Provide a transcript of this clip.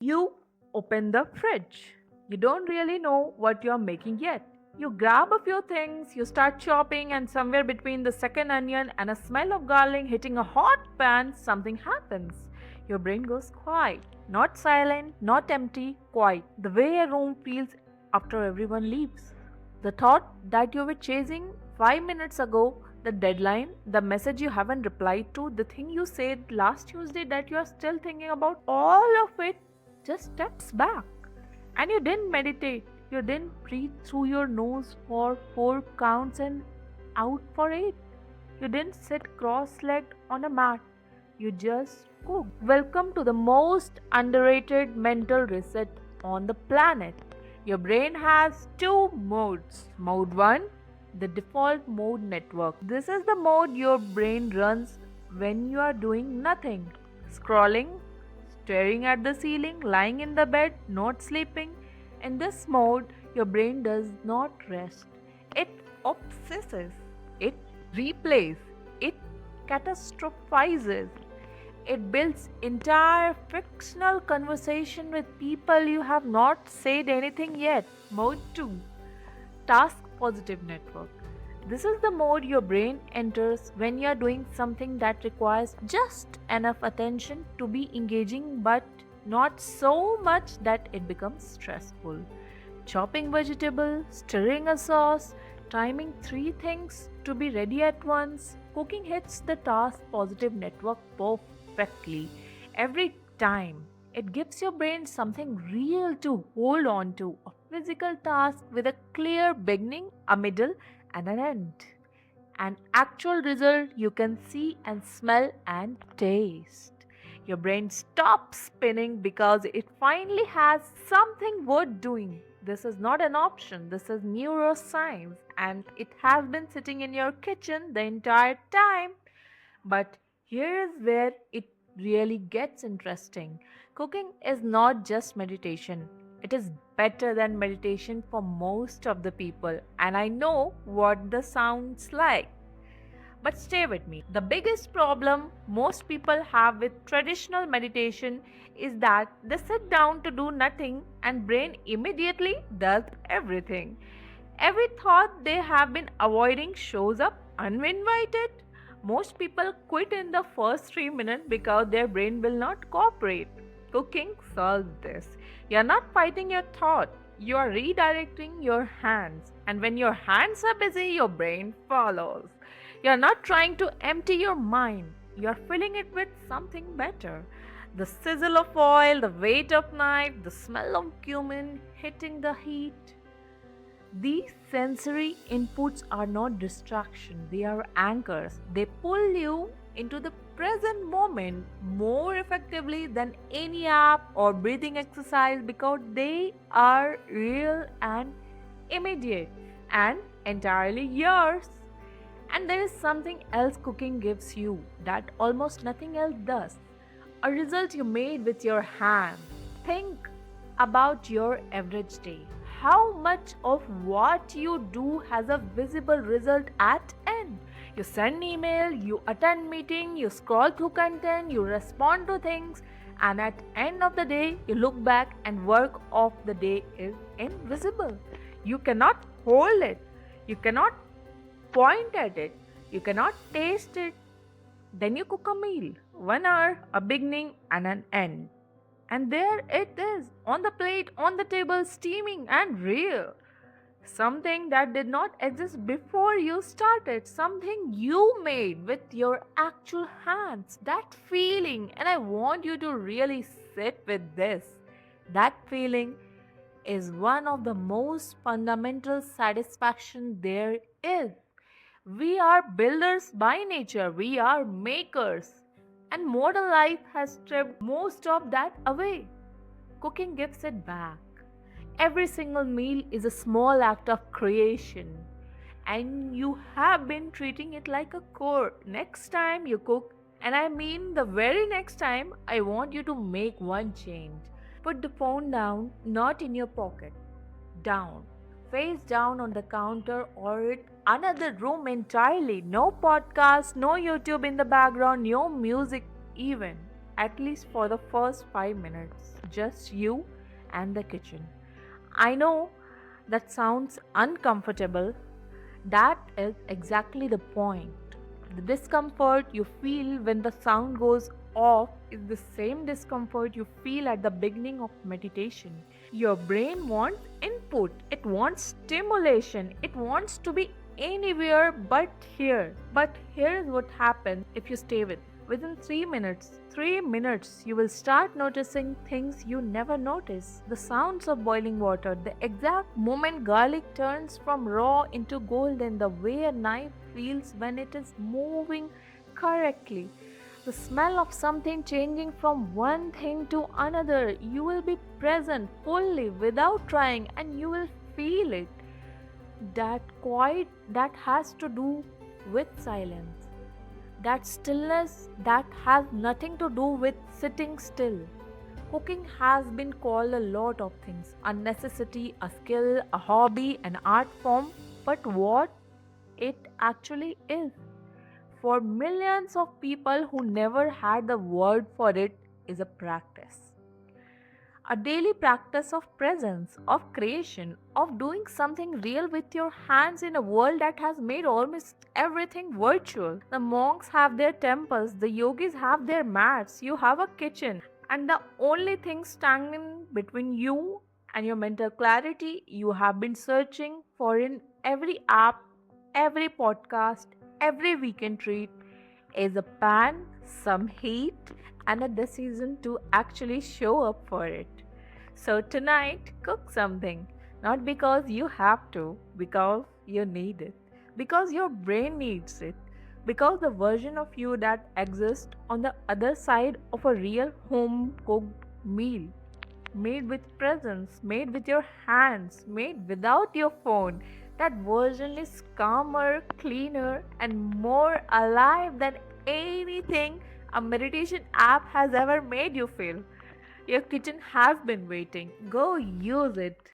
You open the fridge. You don't really know what you're making yet. You grab a few things, you start chopping, and somewhere between the second onion and a smell of garlic hitting a hot pan, something happens. Your brain goes quiet. Not silent, not empty, quiet. The way a room feels after everyone leaves. The thought that you were chasing 5 minutes ago, the deadline, the message you haven't replied to, the thing you said last Tuesday that you are still thinking about, all of it just steps back. And you didn't meditate, you didn't breathe through your nose for 4 counts and out for 8. You didn't sit cross legged on a mat, you just cooked. Welcome to the most underrated mental reset on the planet. Your brain has two modes. Mode 1, the default mode network. This is the mode your brain runs when you are doing nothing. Scrolling, staring at the ceiling, lying in the bed, not sleeping. In this mode, your brain does not rest. It obsesses, it replays, it catastrophizes. It builds entire fictional conversation with people you have not said anything yet. Mode 2, task positive network. This is the mode your brain enters when you are doing something that requires just enough attention to be engaging but not so much that it becomes stressful. Chopping vegetable, stirring a sauce, timing 3 things to be ready at once. Cooking hits the task positive network perfectly every time. It gives your brain something real to hold on to, a physical task with a clear beginning, a middle, and an end. An actual result you can see and smell and taste. Your brain stops spinning because it finally has something worth doing. This is not an option, this is neuroscience, and it has been sitting in your kitchen the entire time. But here is where it really gets interesting. Cooking is not just meditation, it is better than meditation for most of the people, and I know what the sounds like. But stay with me. The biggest problem most people have with traditional meditation is that they sit down to do nothing and brain immediately does everything. Every thought they have been avoiding shows up uninvited. Most people quit in the first 3 minutes because their brain will not cooperate. Cooking solves this. You are not fighting your thought, you are redirecting your hands. And when your hands are busy, your brain follows. You are not trying to empty your mind, you are filling it with something better. The sizzle of oil, the weight of knife, the smell of cumin hitting the heat. These sensory inputs are not distraction, they are anchors. They pull you into the present moment more effectively than any app or breathing exercise because they are real and immediate and entirely yours. And there is something else cooking gives you that almost nothing else does, a result you made with your hands. Think about your average day. How much of what you do has a visible result at end? You send email, you attend meeting, you scroll through content, you respond to things, and at end of the day, you look back and work of the day is invisible. You cannot hold it. You cannot point at it. You cannot taste it. Then you cook a meal. 1 hour, a beginning and an end. And there it is, on the plate, on the table, steaming and real. Something that did not exist before you started. Something you made with your actual hands. That feeling, and I want you to really sit with this. That feeling is one of the most fundamental satisfaction there is. We are builders by nature, we are makers. And modern life has stripped most of that away. Cooking gives it back. Every single meal is a small act of creation, and you have been treating it like a chore. Next time you cook, and I mean the very next time, I want you to make one change. Put the phone down, not in your pocket, down, face down on the counter or in another room entirely. No podcast, no YouTube in the background, no music even. at least for the first 5 minutes. Just you and the kitchen. I know that sounds uncomfortable. That is exactly the point. The discomfort you feel when the sound goes off is the same discomfort you feel at the beginning of meditation. Your brain wants input, it wants stimulation, it wants to be anywhere but here. But here is what happens if you stay with. Within 3 minutes, you will start noticing things you never notice. The sounds of boiling water, the exact moment garlic turns from raw into golden, the way a knife feels when it is moving correctly, the smell of something changing from one thing to another. You will be present fully without trying and you will feel it. That quiet that has to do with silence. That stillness that has nothing to do with sitting still. Cooking has been called a lot of things: a necessity, a skill, a hobby, an art form. But what it actually is, for millions of people who never had the word for it, is a practice. A daily practice of presence, of creation, of doing something real with your hands in a world that has made almost everything virtual. The monks have their temples, the yogis have their mats, you have a kitchen, and the only thing standing between you and your mental clarity you have been searching for in every app, every podcast, every weekend treat is a pan, some heat, and a decision to actually show up for it. So tonight, cook something. Not because you have to, because you need it. Because your brain needs it. Because the version of you that exists on the other side of a real home cooked meal, made with presence, made with your hands, made without your phone. That version is calmer, cleaner, and more alive than anything a meditation app has ever made you feel. Your kitchen has been waiting. Go use it.